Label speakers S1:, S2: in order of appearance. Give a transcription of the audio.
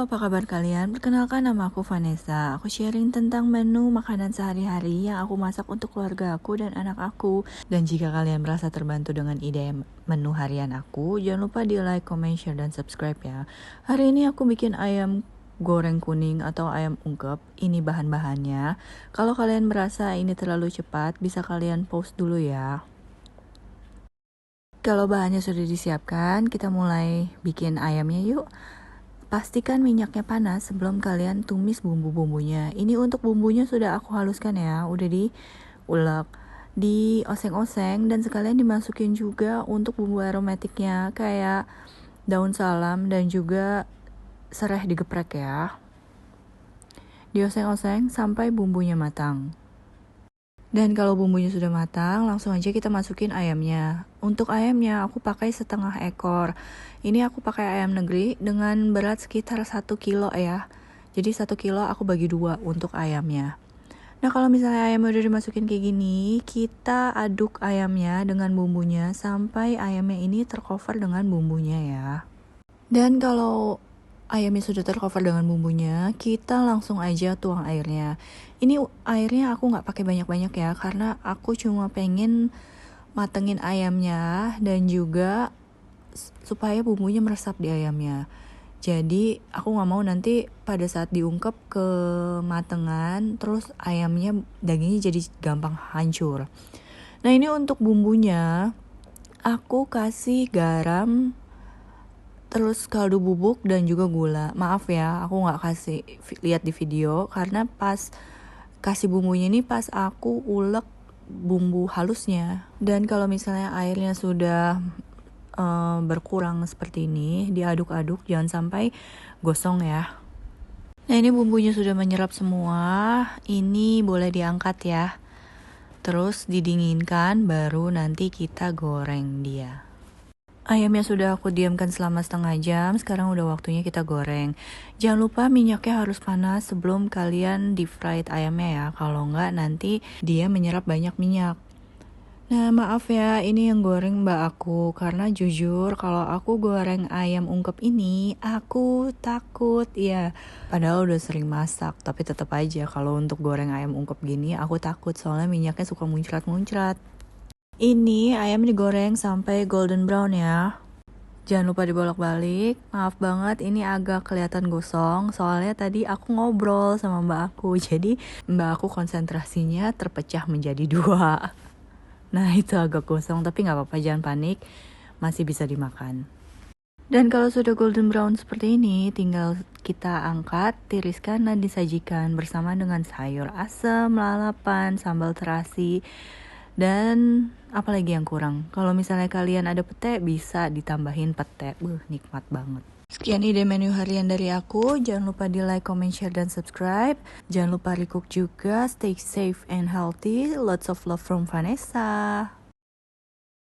S1: Halo, apa kabar kalian? Perkenalkan, nama aku Vanessa. Aku sharing tentang menu makanan sehari-hari yang aku masak untuk keluarga aku dan anak aku. Dan jika kalian merasa terbantu dengan ide menu harian aku, jangan lupa di like, comment, share, dan subscribe ya. Hari ini aku bikin ayam goreng kuning atau ayam ungkep. Ini bahan-bahannya. Kalau kalian merasa ini terlalu cepat, bisa kalian pause dulu ya. Kalau bahannya sudah disiapkan, kita mulai bikin ayamnya yuk. Pastikan minyaknya panas sebelum kalian tumis bumbu-bumbunya. Ini untuk bumbunya sudah aku haluskan ya, udah diulek, dioseng-oseng dan sekalian dimasukin juga untuk bumbu aromatiknya kayak daun salam dan juga serai digeprek ya. Dioseng-oseng sampai bumbunya matang. Dan kalau bumbunya sudah matang, langsung aja kita masukin ayamnya. Untuk ayamnya aku pakai setengah ekor. Ini aku pakai ayam negeri dengan berat sekitar 1 kilo ya. Jadi 1 kilo aku bagi 2 untuk ayamnya. Nah kalau misalnya ayamnya udah dimasukin kayak gini, kita aduk ayamnya dengan bumbunya sampai ayamnya ini tercover dengan bumbunya ya. Dan kalau ayamnya sudah tercover dengan bumbunya, kita langsung aja tuang airnya. Ini airnya aku nggak pakai banyak-banyak ya, karena aku cuma pengen matengin ayamnya dan juga supaya bumbunya meresap di ayamnya. Jadi aku nggak mau nanti pada saat diungkep ke matengan, terus ayamnya dagingnya jadi gampang hancur. Nah ini untuk bumbunya, aku kasih garam, terus kaldu bubuk dan juga gula. Maaf ya, aku nggak kasih lihat di video karena pas kasih bumbunya ini pas aku ulek bumbu halusnya. Dan kalau misalnya airnya sudah berkurang seperti ini, diaduk-aduk jangan sampai gosong ya. Nah ini bumbunya sudah menyerap semua, ini boleh diangkat ya. Terus didinginkan baru nanti kita goreng dia. Ayamnya sudah aku diamkan selama setengah jam, sekarang udah waktunya kita goreng. Jangan lupa minyaknya harus panas sebelum kalian deep fried ayamnya ya, kalau enggak nanti dia menyerap banyak minyak. Nah maaf ya, ini yang goreng mbak aku, karena jujur kalau aku goreng ayam ungkep ini, aku takut ya. Padahal udah sering masak, tapi tetap aja kalau untuk goreng ayam ungkep gini, aku takut soalnya minyaknya suka muncrat-muncrat. Ini ayam digoreng sampai golden brown ya. Jangan lupa dibolak-balik. Maaf banget ini agak kelihatan gosong. Soalnya tadi aku ngobrol sama mbak aku. Jadi mbak aku konsentrasinya terpecah menjadi 2. Nah itu agak gosong tapi gak apa-apa, jangan panik. Masih bisa dimakan. Dan kalau sudah golden brown seperti ini, tinggal kita angkat, tiriskan dan disajikan bersama dengan sayur asam, lalapan, sambal terasi, dan apalagi yang kurang. Kalau misalnya kalian ada pete, bisa ditambahin pete. Nikmat banget. Sekian ide menu harian dari aku. Jangan lupa di like, comment, share, dan subscribe. Jangan lupa recook juga. Stay safe and healthy. Lots of love from Vanessa.